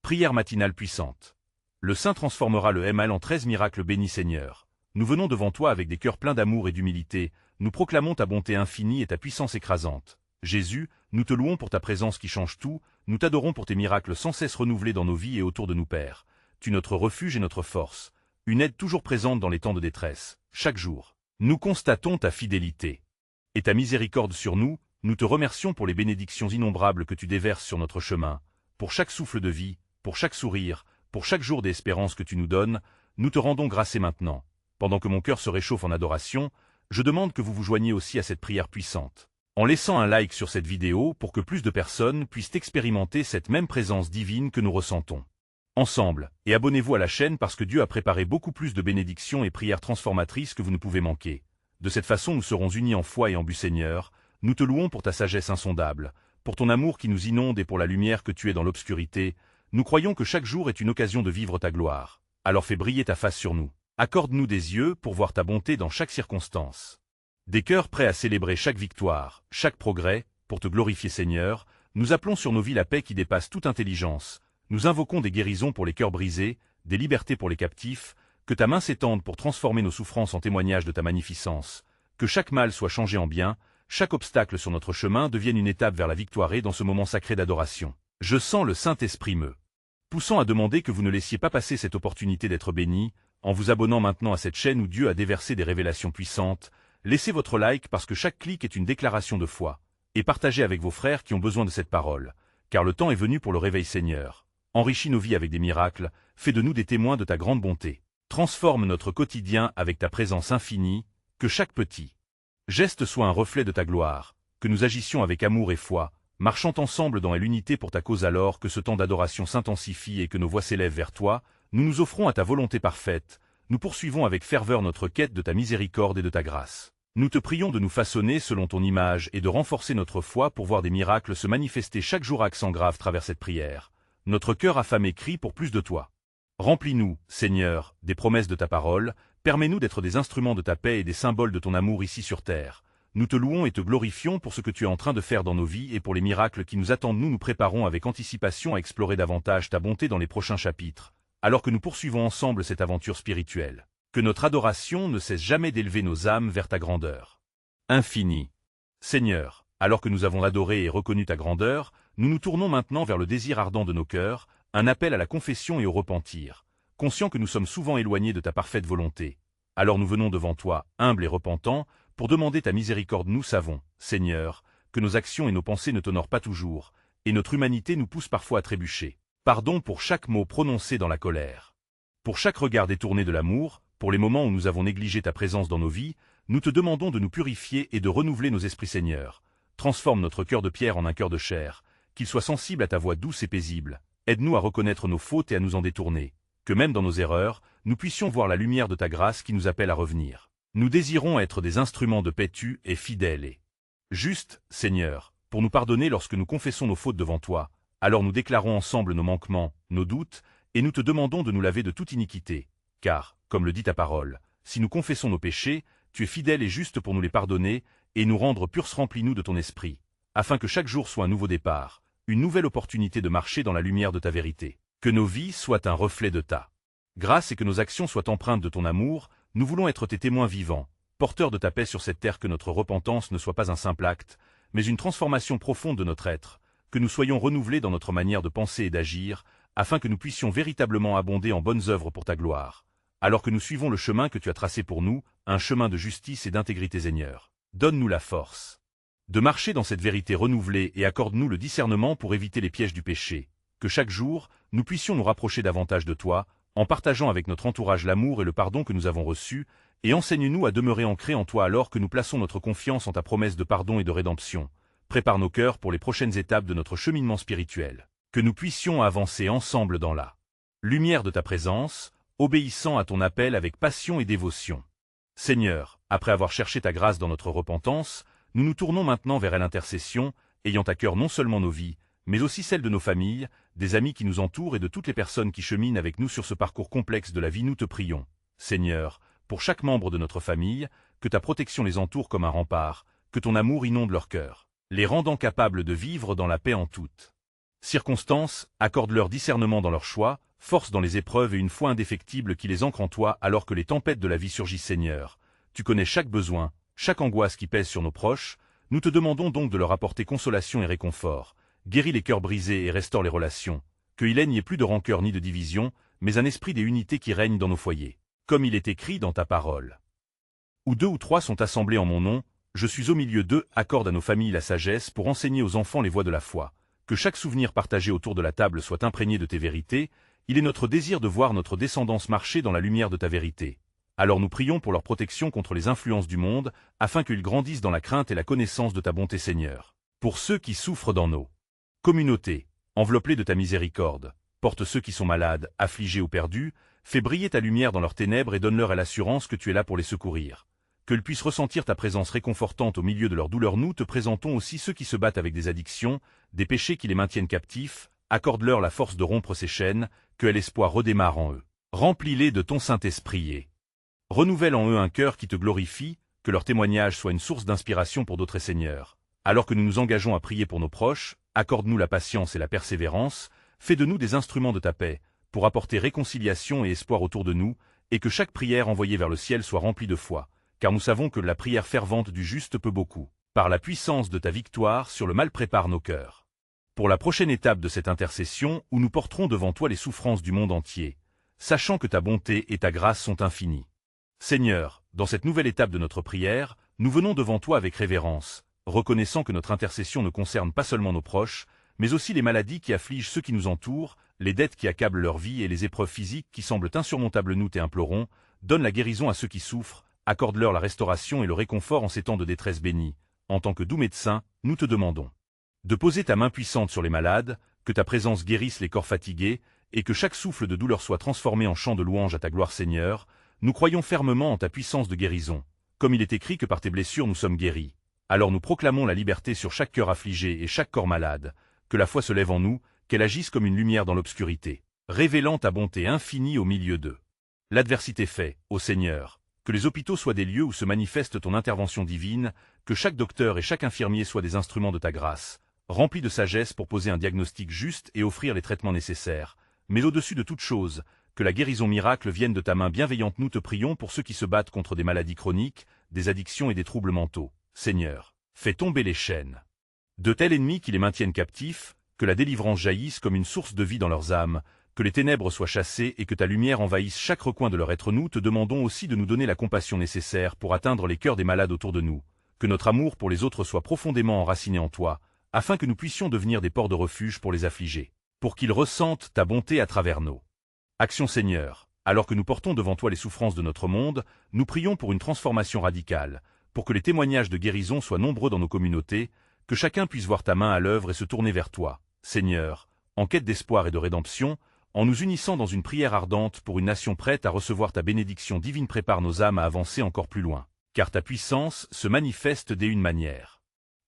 Prière matinale puissante. Le Saint transformera le mal en 13 miracles bénis Seigneur. Nous venons devant toi avec des cœurs pleins d'amour et d'humilité, nous proclamons ta bonté infinie et ta puissance écrasante. Jésus, nous te louons pour ta présence qui change tout, nous t'adorons pour tes miracles sans cesse renouvelés dans nos vies et autour de nous Père. Tu es notre refuge et notre force, une aide toujours présente dans les temps de détresse, chaque jour. Nous constatons ta fidélité et ta miséricorde sur nous, nous te remercions pour les bénédictions innombrables que tu déverses sur notre chemin, pour chaque souffle de vie, pour chaque sourire, pour chaque jour d'espérance que tu nous donnes, nous te rendons grâce et maintenant. Pendant que mon cœur se réchauffe en adoration, je demande que vous vous joigniez aussi à cette prière puissante, en laissant un like sur cette vidéo pour que plus de personnes puissent expérimenter cette même présence divine que nous ressentons. Ensemble, et abonnez-vous à la chaîne parce que Dieu a préparé beaucoup plus de bénédictions et prières transformatrices que vous ne pouvez manquer. De cette façon nous serons unis en foi et en but Seigneur, nous te louons pour ta sagesse insondable, pour ton amour qui nous inonde et pour la lumière que tu es dans l'obscurité. Nous croyons que chaque jour est une occasion de vivre ta gloire. Alors fais briller ta face sur nous. Accorde-nous des yeux pour voir ta bonté dans chaque circonstance. Des cœurs prêts à célébrer chaque victoire, chaque progrès, pour te glorifier Seigneur. Nous appelons sur nos vies la paix qui dépasse toute intelligence. Nous invoquons des guérisons pour les cœurs brisés, des libertés pour les captifs. Que ta main s'étende pour transformer nos souffrances en témoignage de ta magnificence. Que chaque mal soit changé en bien, chaque obstacle sur notre chemin devienne une étape vers la victoire et dans ce moment sacré d'adoration. Je sens le Saint-Esprit me poussant à demander que vous ne laissiez pas passer cette opportunité d'être béni, en vous abonnant maintenant à cette chaîne où Dieu a déversé des révélations puissantes. Laissez votre like parce que chaque clic est une déclaration de foi, et partagez avec vos frères qui ont besoin de cette parole, car le temps est venu pour le réveil Seigneur. Enrichis nos vies avec des miracles, fais de nous des témoins de ta grande bonté. Transforme notre quotidien avec ta présence infinie, que chaque petit geste soit un reflet de ta gloire, que nous agissions avec amour et foi, marchant ensemble dans l'unité pour ta cause alors que ce temps d'adoration s'intensifie et que nos voix s'élèvent vers toi, nous nous offrons à ta volonté parfaite, nous poursuivons avec ferveur notre quête de ta miséricorde et de ta grâce. Nous te prions de nous façonner selon ton image et de renforcer notre foi pour voir des miracles se manifester chaque jour à accent grave travers cette prière. Notre cœur affamé crie pour plus de toi. Remplis-nous, Seigneur, des promesses de ta parole, permets-nous d'être des instruments de ta paix et des symboles de ton amour ici sur terre. Nous te louons et te glorifions pour ce que tu es en train de faire dans nos vies et pour les miracles qui nous attendent. Nous nous préparons avec anticipation à explorer davantage ta bonté dans les prochains chapitres, alors que nous poursuivons ensemble cette aventure spirituelle. Que notre adoration ne cesse jamais d'élever nos âmes vers ta grandeur infinie. Seigneur, alors que nous avons adoré et reconnu ta grandeur, nous nous tournons maintenant vers le désir ardent de nos cœurs, un appel à la confession et au repentir, conscients que nous sommes souvent éloignés de ta parfaite volonté. Alors nous venons devant toi, humbles et repentants, pour demander ta miséricorde. Nous savons, Seigneur, que nos actions et nos pensées ne t'honorent pas toujours, et notre humanité nous pousse parfois à trébucher. Pardon pour chaque mot prononcé dans la colère. Pour chaque regard détourné de l'amour, pour les moments où nous avons négligé ta présence dans nos vies, nous te demandons de nous purifier et de renouveler nos esprits Seigneur. Transforme notre cœur de pierre en un cœur de chair, qu'il soit sensible à ta voix douce et paisible. Aide-nous à reconnaître nos fautes et à nous en détourner. Que même dans nos erreurs, nous puissions voir la lumière de ta grâce qui nous appelle à revenir. Nous désirons être des instruments de paix tu et fidèles et justes, Seigneur, pour nous pardonner lorsque nous confessons nos fautes devant toi. Alors nous déclarons ensemble nos manquements, nos doutes, et nous te demandons de nous laver de toute iniquité. Car, comme le dit ta parole, si nous confessons nos péchés, tu es fidèle et juste pour nous les pardonner, et nous rendre purs. Remplis-nous de ton esprit, afin que chaque jour soit un nouveau départ, une nouvelle opportunité de marcher dans la lumière de ta vérité. Que nos vies soient un reflet de ta grâce et que nos actions soient empreintes de ton amour. Nous voulons être tes témoins vivants, porteurs de ta paix sur cette terre. Que notre repentance ne soit pas un simple acte, mais une transformation profonde de notre être, que nous soyons renouvelés dans notre manière de penser et d'agir, afin que nous puissions véritablement abonder en bonnes œuvres pour ta gloire. Alors que nous suivons le chemin que tu as tracé pour nous, un chemin de justice et d'intégrité Seigneur, donne-nous la force de marcher dans cette vérité renouvelée et accorde-nous le discernement pour éviter les pièges du péché. Que chaque jour, nous puissions nous rapprocher davantage de toi, en partageant avec notre entourage l'amour et le pardon que nous avons reçus, et enseigne-nous à demeurer ancrés en toi alors que nous plaçons notre confiance en ta promesse de pardon et de rédemption. Prépare nos cœurs pour les prochaines étapes de notre cheminement spirituel. Que nous puissions avancer ensemble dans la lumière de ta présence, obéissant à ton appel avec passion et dévotion. Seigneur, après avoir cherché ta grâce dans notre repentance, nous nous tournons maintenant vers l'intercession, ayant à cœur non seulement nos vies, mais aussi celles de nos familles, des amis qui nous entourent et de toutes les personnes qui cheminent avec nous sur ce parcours complexe de la vie. Nous te prions, Seigneur, pour chaque membre de notre famille, que ta protection les entoure comme un rempart, que ton amour inonde leur cœur, les rendant capables de vivre dans la paix en toute Circonstances, accorde-leur discernement dans leurs choix, force dans les épreuves et une foi indéfectible qui les ancre en toi alors que les tempêtes de la vie surgissent, Seigneur. Tu connais chaque besoin, chaque angoisse qui pèse sur nos proches, nous te demandons donc de leur apporter consolation et réconfort. Guéris les cœurs brisés et restaure les relations. Qu'il n'y ait plus de rancœur ni de division, mais un esprit des unités qui règne dans nos foyers. Comme il est écrit dans ta parole. Où 2 ou 3 sont assemblés en mon nom, je suis au milieu d'eux, accorde à nos familles la sagesse pour enseigner aux enfants les voies de la foi. Que chaque souvenir partagé autour de la table soit imprégné de tes vérités, il est notre désir de voir notre descendance marcher dans la lumière de ta vérité. Alors nous prions pour leur protection contre les influences du monde, afin qu'ils grandissent dans la crainte et la connaissance de ta bonté, Seigneur. Pour ceux qui souffrent dans nos communautés, enveloppe-les de ta miséricorde, porte ceux qui sont malades, affligés ou perdus, fais briller ta lumière dans leurs ténèbres et donne-leur l'assurance que tu es là pour les secourir. Qu'ils puissent ressentir ta présence réconfortante au milieu de leurs douleurs. Nous te présentons aussi ceux qui se battent avec des addictions, des péchés qui les maintiennent captifs, accorde-leur la force de rompre ces chaînes, que l'espoir redémarre en eux. Remplis-les de ton Saint-Esprit et renouvelle en eux un cœur qui te glorifie, que leur témoignage soit une source d'inspiration pour d'autres, Seigneur. Alors que nous nous engageons à prier pour nos proches, accorde-nous la patience et la persévérance, fais de nous des instruments de ta paix, pour apporter réconciliation et espoir autour de nous, et que chaque prière envoyée vers le ciel soit remplie de foi, car nous savons que la prière fervente du juste peut beaucoup. Par la puissance de ta victoire sur le mal, prépare nos cœurs pour la prochaine étape de cette intercession où nous porterons devant toi les souffrances du monde entier, sachant que ta bonté et ta grâce sont infinies. Seigneur, dans cette nouvelle étape de notre prière, nous venons devant toi avec révérence, reconnaissant que notre intercession ne concerne pas seulement nos proches, mais aussi les maladies qui affligent ceux qui nous entourent, les dettes qui accablent leur vie et les épreuves physiques qui semblent insurmontables. Nous t'implorons, donne la guérison à ceux qui souffrent, accorde-leur la restauration et le réconfort en ces temps de détresse bénis. En tant que doux médecin, nous te demandons de poser ta main puissante sur les malades, que ta présence guérisse les corps fatigués, et que chaque souffle de douleur soit transformé en chant de louange à ta gloire, Seigneur. Nous croyons fermement en ta puissance de guérison. Comme il est écrit que par tes blessures nous sommes guéris. Alors nous proclamons la liberté sur chaque cœur affligé et chaque corps malade, que la foi se lève en nous, qu'elle agisse comme une lumière dans l'obscurité, révélant ta bonté infinie au milieu d'eux. L'adversité fait, ô Seigneur, que les hôpitaux soient des lieux où se manifeste ton intervention divine, que chaque docteur et chaque infirmier soient des instruments de ta grâce, remplis de sagesse pour poser un diagnostic juste et offrir les traitements nécessaires. Mais au-dessus de toute chose, que la guérison miracle vienne de ta main bienveillante. Nous te prions pour ceux qui se battent contre des maladies chroniques, des addictions et des troubles mentaux. Seigneur, fais tomber les chaînes de tels ennemis qui les maintiennent captifs, que la délivrance jaillisse comme une source de vie dans leurs âmes, que les ténèbres soient chassées et que ta lumière envahisse chaque recoin de leur être. Nous te demandons aussi de nous donner la compassion nécessaire pour atteindre les cœurs des malades autour de nous, que notre amour pour les autres soit profondément enraciné en toi, afin que nous puissions devenir des ports de refuge pour les affligés, pour qu'ils ressentent ta bonté à travers nos actions, Seigneur. Alors que nous portons devant toi les souffrances de notre monde, nous prions pour une transformation radicale, pour que les témoignages de guérison soient nombreux dans nos communautés, que chacun puisse voir ta main à l'œuvre et se tourner vers toi, Seigneur, en quête d'espoir et de rédemption, en nous unissant dans une prière ardente pour une nation prête à recevoir ta bénédiction divine. Prépare nos âmes à avancer encore plus loin, car ta puissance se manifeste d'une manière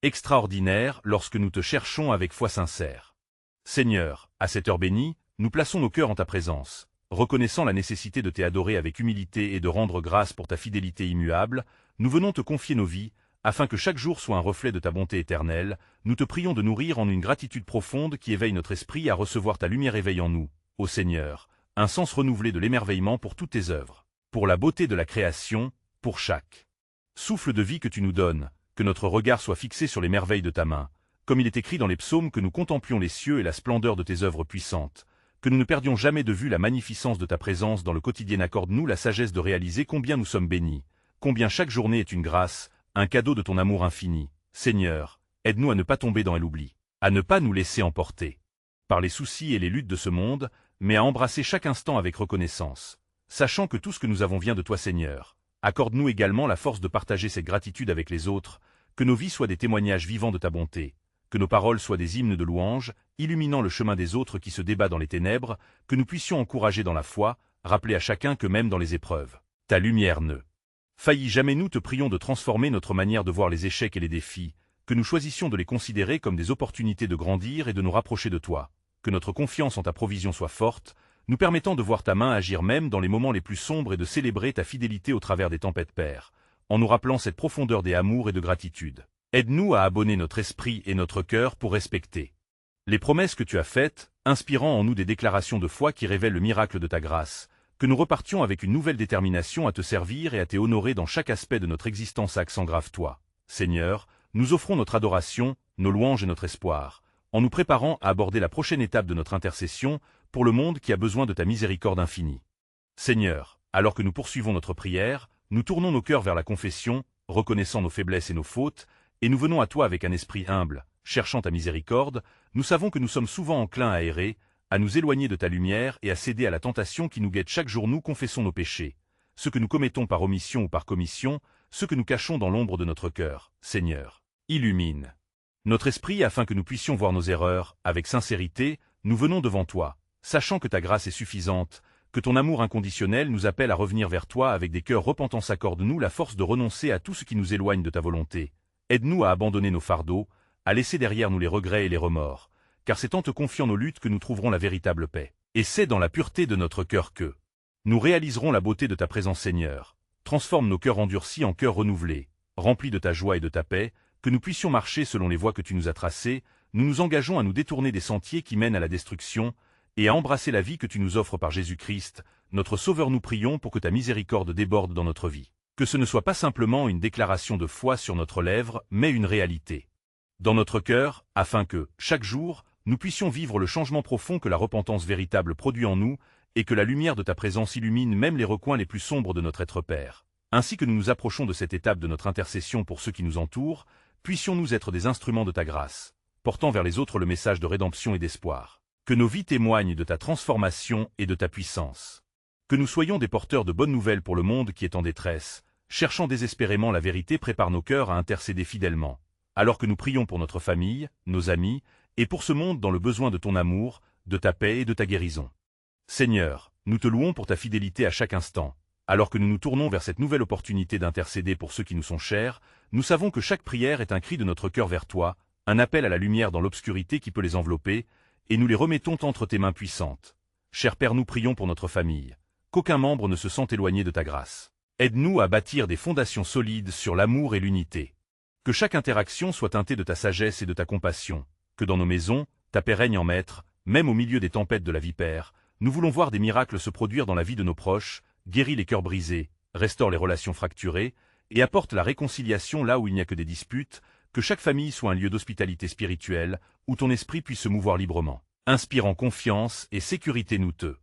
extraordinaire lorsque nous te cherchons avec foi sincère. Seigneur, à cette heure bénie, nous plaçons nos cœurs en ta présence, reconnaissant la nécessité de t'adorer avec humilité et de rendre grâce pour ta fidélité immuable. Nous venons te confier nos vies, afin que chaque jour soit un reflet de ta bonté éternelle. Nous te prions de nourrir en une gratitude profonde qui éveille notre esprit à recevoir ta lumière. Éveille en nous, ô Seigneur, un sens renouvelé de l'émerveillement pour toutes tes œuvres, pour la beauté de la création, pour chaque souffle de vie que tu nous donnes, que notre regard soit fixé sur les merveilles de ta main, comme il est écrit dans les psaumes, que nous contemplions les cieux et la splendeur de tes œuvres puissantes, que nous ne perdions jamais de vue la magnificence de ta présence dans le quotidien. Accorde-nous la sagesse de réaliser combien nous sommes bénis, combien chaque journée est une grâce, un cadeau de ton amour infini. Seigneur, aide-nous à ne pas tomber dans l'oubli, à ne pas nous laisser emporter par les soucis et les luttes de ce monde, mais à embrasser chaque instant avec reconnaissance, sachant que tout ce que nous avons vient de toi, Seigneur. Accorde-nous également la force de partager cette gratitude avec les autres, que nos vies soient des témoignages vivants de ta bonté, que nos paroles soient des hymnes de louange, illuminant le chemin des autres qui se débat dans les ténèbres, que nous puissions encourager dans la foi, rappeler à chacun que même dans les épreuves, ta lumière ne faillit jamais. Nous te prions de transformer notre manière de voir les échecs et les défis, que nous choisissions de les considérer comme des opportunités de grandir et de nous rapprocher de toi, que notre confiance en ta provision soit forte, nous permettant de voir ta main agir même dans les moments les plus sombres et de célébrer ta fidélité au travers des tempêtes, Père, en nous rappelant cette profondeur des amours et de gratitude. Aide-nous à abonner notre esprit et notre cœur pour respecter Les promesses que tu as faites, inspirant en nous des déclarations de foi qui révèlent le miracle de ta grâce, que nous repartions avec une nouvelle détermination à te servir et à t'honorer dans chaque aspect de notre existence. Accent grave toi, Seigneur, nous offrons notre adoration, nos louanges et notre espoir, en nous préparant à aborder la prochaine étape de notre intercession pour le monde qui a besoin de ta miséricorde infinie. Seigneur, alors que nous poursuivons notre prière, nous tournons nos cœurs vers la confession, reconnaissant nos faiblesses et nos fautes, et nous venons à toi avec un esprit humble, cherchant ta miséricorde. Nous savons que nous sommes souvent enclins à errer, à nous éloigner de ta lumière et à céder à la tentation qui nous guette chaque jour. Nous confessons nos péchés, ce que nous commettons par omission ou par commission, ce que nous cachons dans l'ombre de notre cœur. Seigneur, illumine notre esprit afin que nous puissions voir nos erreurs. Avec sincérité, nous venons devant toi, sachant que ta grâce est suffisante, que ton amour inconditionnel nous appelle à revenir vers toi avec des cœurs repentants. Accorde-nous la force de renoncer à tout ce qui nous éloigne de ta volonté. Aide-nous à abandonner nos fardeaux, à laisser derrière nous les regrets et les remords, car c'est en te confiant nos luttes que nous trouverons la véritable paix. Et c'est dans la pureté de notre cœur que nous réaliserons la beauté de ta présence. Seigneur, transforme nos cœurs endurcis en cœurs renouvelés, remplis de ta joie et de ta paix, que nous puissions marcher selon les voies que tu nous as tracées. Nous nous engageons à nous détourner des sentiers qui mènent à la destruction, et à embrasser la vie que tu nous offres par Jésus-Christ, notre Sauveur. Nous prions pour que ta miséricorde déborde dans notre vie, que ce ne soit pas simplement une déclaration de foi sur notre lèvre, mais une réalité dans notre cœur, afin que, chaque jour, nous puissions vivre le changement profond que la repentance véritable produit en nous, et que la lumière de ta présence illumine même les recoins les plus sombres de notre être. Père. Ainsi que nous nous approchons de cette étape de notre intercession pour ceux qui nous entourent, puissions-nous être des instruments de ta grâce, portant vers les autres le message de rédemption et d'espoir. Que nos vies témoignent de ta transformation et de ta puissance. Que nous soyons des porteurs de bonnes nouvelles pour le monde qui est en détresse, cherchant désespérément la vérité. Prépare nos cœurs à intercéder fidèlement, alors que nous prions pour notre famille, nos amis, et pour ce monde dans le besoin de ton amour, de ta paix et de ta guérison. Seigneur, nous te louons pour ta fidélité à chaque instant. Alors que nous nous tournons vers cette nouvelle opportunité d'intercéder pour ceux qui nous sont chers, nous savons que chaque prière est un cri de notre cœur vers toi, un appel à la lumière dans l'obscurité qui peut les envelopper, et nous les remettons entre tes mains puissantes. Cher Père, nous prions pour notre famille, qu'aucun membre ne se sente éloigné de ta grâce. Aide-nous à bâtir des fondations solides sur l'amour et l'unité. Que chaque interaction soit teintée de ta sagesse et de ta compassion, que dans nos maisons, ta paix règne en maître, même au milieu des tempêtes de la vie. Père, nous voulons voir des miracles se produire dans la vie de nos proches, guéris les cœurs brisés, restaure les relations fracturées, et apporte la réconciliation là où il n'y a que des disputes. Que chaque famille soit un lieu d'hospitalité spirituelle, où ton esprit puisse se mouvoir librement, inspirant confiance et sécurité. Nous te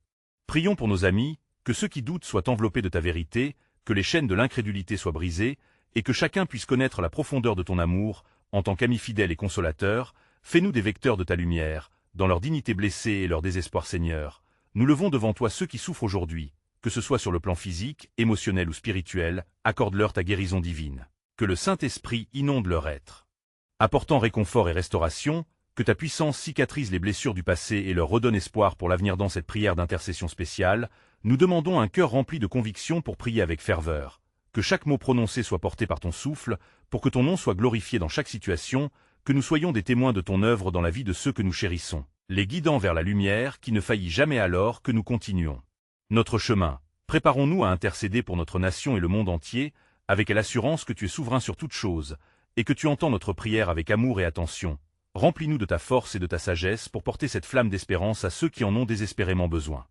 prions pour nos amis, que ceux qui doutent soient enveloppés de ta vérité, que les chaînes de l'incrédulité soient brisées, et que chacun puisse connaître la profondeur de ton amour. En tant qu'amis fidèles et consolateurs, fais-nous des vecteurs de ta lumière, dans leur dignité blessée et leur désespoir. Seigneur, nous levons devant toi ceux qui souffrent aujourd'hui, que ce soit sur le plan physique, émotionnel ou spirituel. Accorde-leur ta guérison divine. Que le Saint-Esprit inonde leur être, apportant réconfort et restauration. Que ta puissance cicatrise les blessures du passé et leur redonne espoir pour l'avenir. Dans cette prière d'intercession spéciale, nous demandons un cœur rempli de conviction pour prier avec ferveur. Que chaque mot prononcé soit porté par ton souffle, pour que ton nom soit glorifié dans chaque situation. Que nous soyons des témoins de ton œuvre dans la vie de ceux que nous chérissons, les guidant vers la lumière qui ne faillit jamais. Alors que nous continuons notre chemin, préparons-nous à intercéder pour notre nation et le monde entier, avec l'assurance que tu es souverain sur toutes choses, et que tu entends notre prière avec amour et attention. Remplis-nous de ta force et de ta sagesse pour porter cette flamme d'espérance à ceux qui en ont désespérément besoin.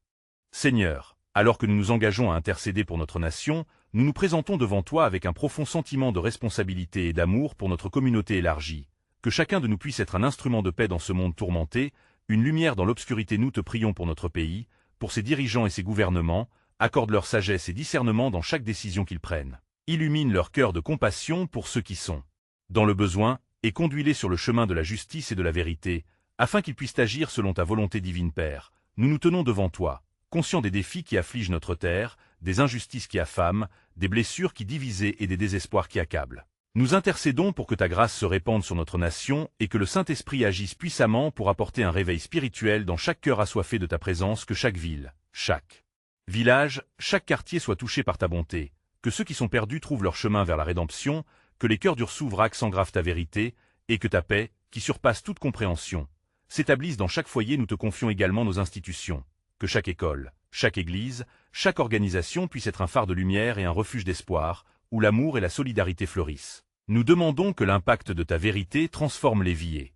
Seigneur, alors que nous nous engageons à intercéder pour notre nation, nous nous présentons devant toi avec un profond sentiment de responsabilité et d'amour pour notre communauté élargie. Que chacun de nous puisse être un instrument de paix dans ce monde tourmenté, une lumière dans l'obscurité. Nous te prions pour notre pays, pour ses dirigeants et ses gouvernements. Accorde leur sagesse et discernement dans chaque décision qu'ils prennent. Illumine leur cœur de compassion pour ceux qui sont dans le besoin, et conduis-les sur le chemin de la justice et de la vérité, afin qu'ils puissent agir selon ta volonté divine. Père, nous nous tenons devant toi, conscients des défis qui affligent notre terre, des injustices qui affament, des blessures qui divisent et des désespoirs qui accablent. Nous intercédons pour que ta grâce se répande sur notre nation et que le Saint-Esprit agisse puissamment pour apporter un réveil spirituel dans chaque cœur assoiffé de ta présence. Que chaque ville, chaque village, chaque quartier soit touché par ta bonté, que ceux qui sont perdus trouvent leur chemin vers la rédemption, que les cœurs durs s'ouvrent. Accent grave ta vérité, et que ta paix, qui surpasse toute compréhension, s'établisse dans chaque foyer. Nous te confions également nos institutions, que chaque école, chaque église, chaque organisation puisse être un phare de lumière et un refuge d'espoir, où l'amour et la solidarité fleurissent. Nous demandons que l'impact de ta vérité transforme les vies et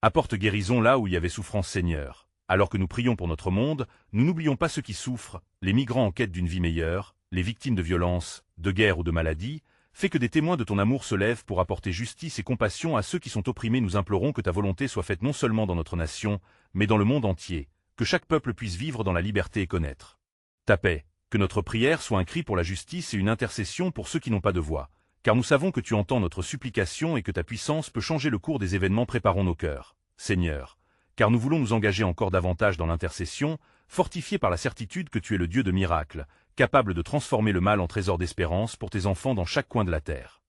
Apporte guérison là où il y avait souffrance, Seigneur. Alors que nous prions pour notre monde, nous n'oublions pas ceux qui souffrent, les migrants en quête d'une vie meilleure, les victimes de violences, de guerres ou de maladies. Fais que des témoins de ton amour se lèvent pour apporter justice et compassion à ceux qui sont opprimés. Nous implorons que ta volonté soit faite non seulement dans notre nation, mais dans le monde entier, que chaque peuple puisse vivre dans la liberté et connaître ta paix, que notre prière soit un cri pour la justice et une intercession pour ceux qui n'ont pas de voix, car nous savons que tu entends notre supplication et que ta puissance peut changer le cours des événements. Préparons nos cœurs, Seigneur, car nous voulons nous engager encore davantage dans l'intercession, fortifiés par la certitude que tu es le Dieu de miracles, capable de transformer le mal en trésor d'espérance pour tes enfants dans chaque coin de la terre.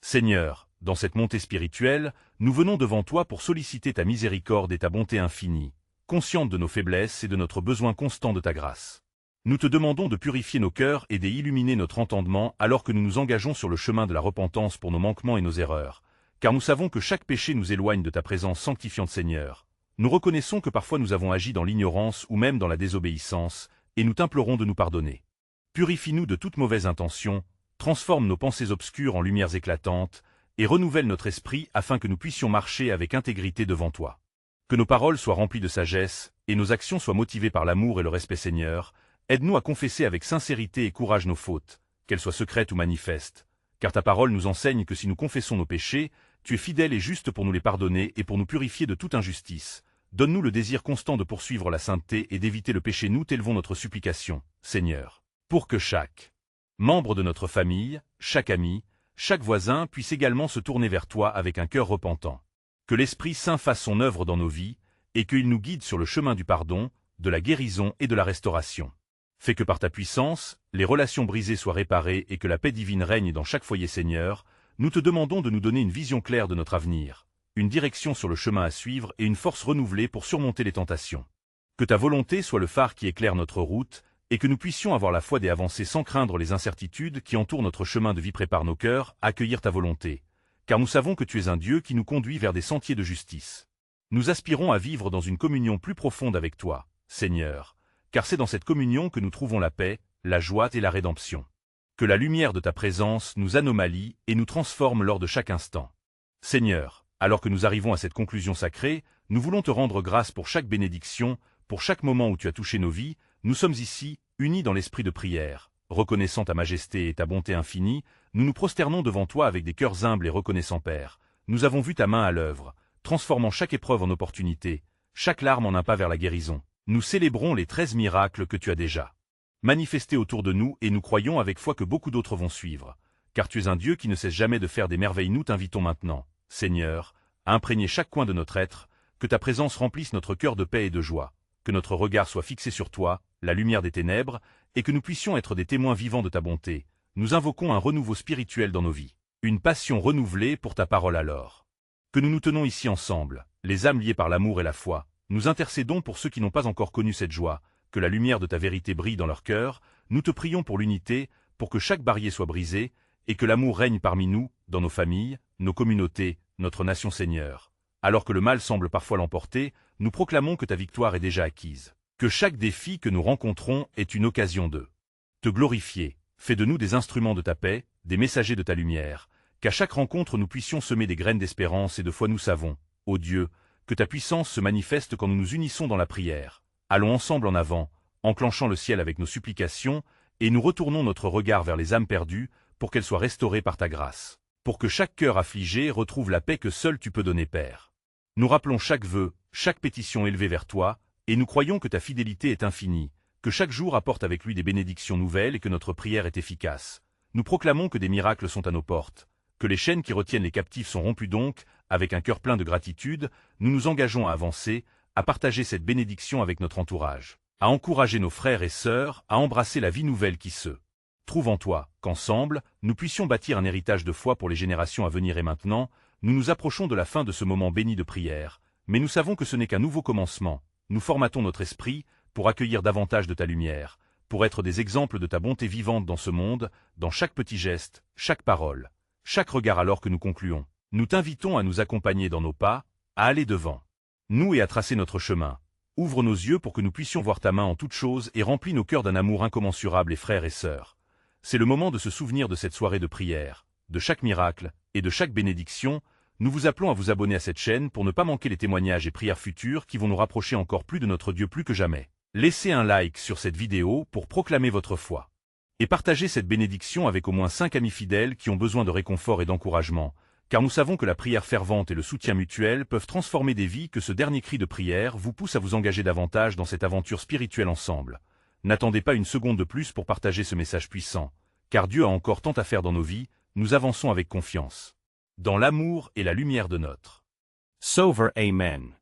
Seigneur, dans cette montée spirituelle, nous venons devant toi pour solliciter ta miséricorde et ta bonté infinie, consciente de nos faiblesses et de notre besoin constant de ta grâce. Nous te demandons de purifier nos cœurs et d'illuminer notre entendement alors que nous nous engageons sur le chemin de la repentance pour nos manquements et nos erreurs, car nous savons que chaque péché nous éloigne de ta présence sanctifiante, Seigneur. Nous reconnaissons que parfois nous avons agi dans l'ignorance ou même dans la désobéissance, et nous t'implorons de nous pardonner. Purifie-nous de toute mauvaise intention, transforme nos pensées obscures en lumières éclatantes, et renouvelle notre esprit afin que nous puissions marcher avec intégrité devant toi. Que nos paroles soient remplies de sagesse, et nos actions soient motivées par l'amour et le respect, Seigneur. Aide-nous à confesser avec sincérité et courage nos fautes, qu'elles soient secrètes ou manifestes, car ta parole nous enseigne que si nous confessons nos péchés, tu es fidèle et juste pour nous les pardonner et pour nous purifier de toute injustice. Donne-nous le désir constant de poursuivre la sainteté et d'éviter le péché. Nous t'élevons notre supplication, Seigneur, pour que chaque membre de notre famille, chaque ami, chaque voisin puisse également se tourner vers toi avec un cœur repentant. Que l'Esprit Saint fasse son œuvre dans nos vies, et qu'il nous guide sur le chemin du pardon, de la guérison et de la restauration. Fais que par ta puissance, les relations brisées soient réparées et que la paix divine règne dans chaque foyer, Seigneur. Nous te demandons de nous donner une vision claire de notre avenir, une direction sur le chemin à suivre et une force renouvelée pour surmonter les tentations. Que ta volonté soit le phare qui éclaire notre route, et que nous puissions avoir la foi des avancées sans craindre les incertitudes qui entourent notre chemin de vie. Prépare nos cœurs à accueillir ta volonté, car nous savons que tu es un Dieu qui nous conduit vers des sentiers de justice. Nous aspirons à vivre dans une communion plus profonde avec toi, Seigneur, car c'est dans cette communion que nous trouvons la paix, la joie et la rédemption. Que la lumière de ta présence nous anomalie et nous transforme lors de chaque instant. Seigneur, alors que nous arrivons à cette conclusion sacrée, nous voulons te rendre grâce pour chaque bénédiction, pour chaque moment où tu as touché nos vies. Nous sommes ici, unis dans l'esprit de prière, reconnaissant ta majesté et ta bonté infinie. Nous nous prosternons devant toi avec des cœurs humbles et reconnaissants, Père. Nous avons vu ta main à l'œuvre, transformant chaque épreuve en opportunité, chaque larme en un pas vers la guérison. Nous célébrons les 13 miracles que tu as déjà manifestés autour de nous et nous croyons avec foi que beaucoup d'autres vont suivre, car tu es un Dieu qui ne cesse jamais de faire des merveilles. Nous t'invitons maintenant, Seigneur, à imprégner chaque coin de notre être, que ta présence remplisse notre cœur de paix et de joie, que notre regard soit fixé sur toi, la lumière des ténèbres, et que nous puissions être des témoins vivants de ta bonté. Nous invoquons un renouveau spirituel dans nos vies, une passion renouvelée pour ta parole alors. Que nous nous tenons ici ensemble, les âmes liées par l'amour et la foi. Nous intercédons pour ceux qui n'ont pas encore connu cette joie, que la lumière de ta vérité brille dans leur cœur. Nous te prions pour l'unité, pour que chaque barrière soit brisée, et que l'amour règne parmi nous, dans nos familles, nos communautés, notre nation, Seigneur. Alors que le mal semble parfois l'emporter, nous proclamons que ta victoire est déjà acquise. Que chaque défi que nous rencontrons est une occasion de te glorifier. Fais de nous des instruments de ta paix, des messagers de ta lumière. Qu'à chaque rencontre nous puissions semer des graines d'espérance et de foi. Nous savons, ô Dieu, que ta puissance se manifeste quand nous nous unissons dans la prière. Allons ensemble en avant, enclenchant le ciel avec nos supplications, et nous retournons notre regard vers les âmes perdues, pour qu'elles soient restaurées par ta grâce. Pour que chaque cœur affligé retrouve la paix que seul tu peux donner, Père. Nous rappelons chaque vœu, chaque pétition élevée vers toi, et nous croyons que ta fidélité est infinie, que chaque jour apporte avec lui des bénédictions nouvelles et que notre prière est efficace. Nous proclamons que des miracles sont à nos portes, que les chaînes qui retiennent les captifs sont rompues. Donc, avec un cœur plein de gratitude, nous nous engageons à avancer, à partager cette bénédiction avec notre entourage, à encourager nos frères et sœurs, à embrasser la vie nouvelle qui se trouve en toi, qu'ensemble, nous puissions bâtir un héritage de foi pour les générations à venir. Et maintenant, nous nous approchons de la fin de ce moment béni de prière, mais nous savons que ce n'est qu'un nouveau commencement. Nous formatons notre esprit pour accueillir davantage de ta lumière, pour être des exemples de ta bonté vivante dans ce monde, dans chaque petit geste, chaque parole, chaque regard. Alors que nous concluons, nous t'invitons à nous accompagner dans nos pas, à aller devant nous et à tracer notre chemin. Ouvre nos yeux pour que nous puissions voir ta main en toutes choses et remplis nos cœurs d'un amour incommensurable. Et frères et sœurs, c'est le moment de se souvenir de cette soirée de prière, de chaque miracle et de chaque bénédiction. Nous vous appelons à vous abonner à cette chaîne pour ne pas manquer les témoignages et prières futures qui vont nous rapprocher encore plus de notre Dieu plus que jamais. Laissez un like sur cette vidéo pour proclamer votre foi. Et partagez cette bénédiction avec au moins 5 amis fidèles qui ont besoin de réconfort et d'encouragement, car nous savons que la prière fervente et le soutien mutuel peuvent transformer des vies, que ce dernier cri de prière vous pousse à vous engager davantage dans cette aventure spirituelle ensemble. N'attendez pas une seconde de plus pour partager ce message puissant, car Dieu a encore tant à faire dans nos vies, nous avançons avec confiance. Dans l'amour et la lumière de notre Sauveur. Amen.